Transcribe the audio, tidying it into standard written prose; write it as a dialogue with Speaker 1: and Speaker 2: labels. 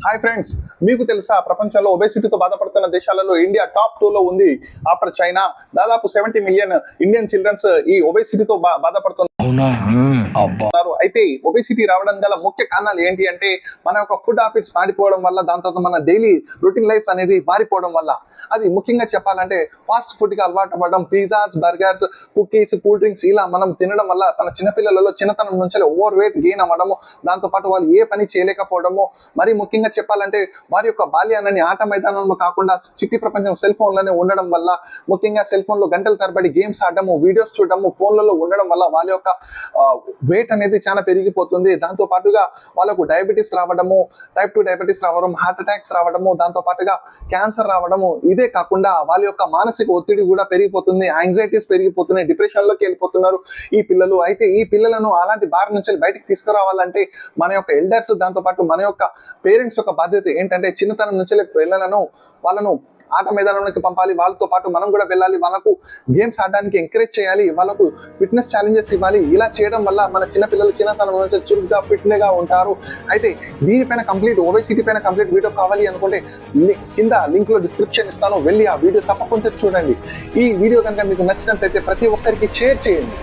Speaker 1: Hi friends, మీకు తెలుసా ప్రపంచంలో ఒబేసిటీతో బాధపడుతున్న దేశాలలో ఇండియా టాప్ 2 లో ఉంది. ఆఫ్టర్ చైనా దాదాపు 70 మిలియన్ ఇండియన్ చిల్డ్రన్స్ ఈ ఒబేసిటీతో బాధపడుతున్నారు. అయితే ఒబేసిటీ రావడం గల ముఖ్య కారణాలు ఏంటి అంటే మన యొక్క ఫుడ్ హ్యాబిట్స్ మారిపోవడం వల్ల, దాని తర్వాత మన డైలీ రొటీన్ లైఫ్ అనేది మారిపోవడం వల్ల. అది ముఖ్యంగా చెప్పాలంటే ఫాస్ట్ ఫుడ్ కి అలవాటు పడడం, pizzas, burgers, cookies, cool drinks ఇలా మనం తినడం వల్ల మన చిన్నపిల్లలలో చిన్నతనం నుంచి ఓవర్ వెయిట్ గెయిన్ అవ్వడము, దాంతో పాటు వాళ్ళు ఏ పని చేయలేకపోవడము, మరి ముఖ్యంగా చెప్పాలంటే వారి యొక్క బాల్యాన్ని ఆట మైదానంలో కాకుండా చిట్టి ప్రపంచం సెల్ ఫోన్లోనే ఉండడం వల్ల, ముఖ్యంగా సెల్ ఫోన్ లో గంటల తరబడి గేమ్స్ ఆడడము, వీడియోస్ చూడడము, ఫోన్లలో ఉండడం వల్ల వాళ్ళ యొక్క వెయిట్ అనేది చాలా పెరిగిపోతుంది. దాంతో పాటుగా వాళ్ళకు డయాబెటీస్ రావడము, టైప్ 2 డయాబెటీస్ రావడం, హార్ట్ అటాక్స్ రావడము, దాంతో పాటుగా క్యాన్సర్ రావడము. ఇదే కాకుండా వాళ్ళ యొక్క మానసిక ఒత్తిడి కూడా పెరిగిపోతుంది, యాంగ్జైటీస్ పెరిగిపోతున్నాయి, డిప్రెషన్ లోకి వెళ్ళిపోతున్నారు ఈ పిల్లలు. అయితే ఈ పిల్లలను అలాంటి బారి నుంచి బయటికి తీసుకురావాలంటే మన యొక్క ఎల్డర్స్, దాంతో పాటు మన యొక్క పేరెంట్స్ యొక్క బాధ్యత ఏంటంటే చిన్నతనం నుంచి పిల్లలను వాళ్ళను ఆట మైదానంలోకి పంపాలి. వాళ్ళతో పాటు మనం కూడా వెళ్ళాలి, వాళ్ళకు గేమ్స్ ఆడడానికి ఎంకరేజ్ చేయాలి, వాళ్ళకు ఫిట్నెస్ ఛాలెంజెస్ ఇవ్వాలి. ఇలా చేయడం వల్ల మన చిన్నపిల్లలు చిన్నతనం నుంచి చురుగ్గా ఫిట్గా ఉంటారు. అయితే దీనిపైన కంప్లీట్ ఒబేసిటీ పైన కంప్లీట్ వీడియో కావాలి అనుకుంటే కింద లింక్ లో డిస్క్రిప్షన్ ఇస్తాను, వెళ్ళి ఆ వీడియో తప్పకుండా చూడండి. ఈ వీడియో కనుక మీకు నచ్చినట్లయితే ప్రతి ఒక్కరికి షేర్ చేయండి.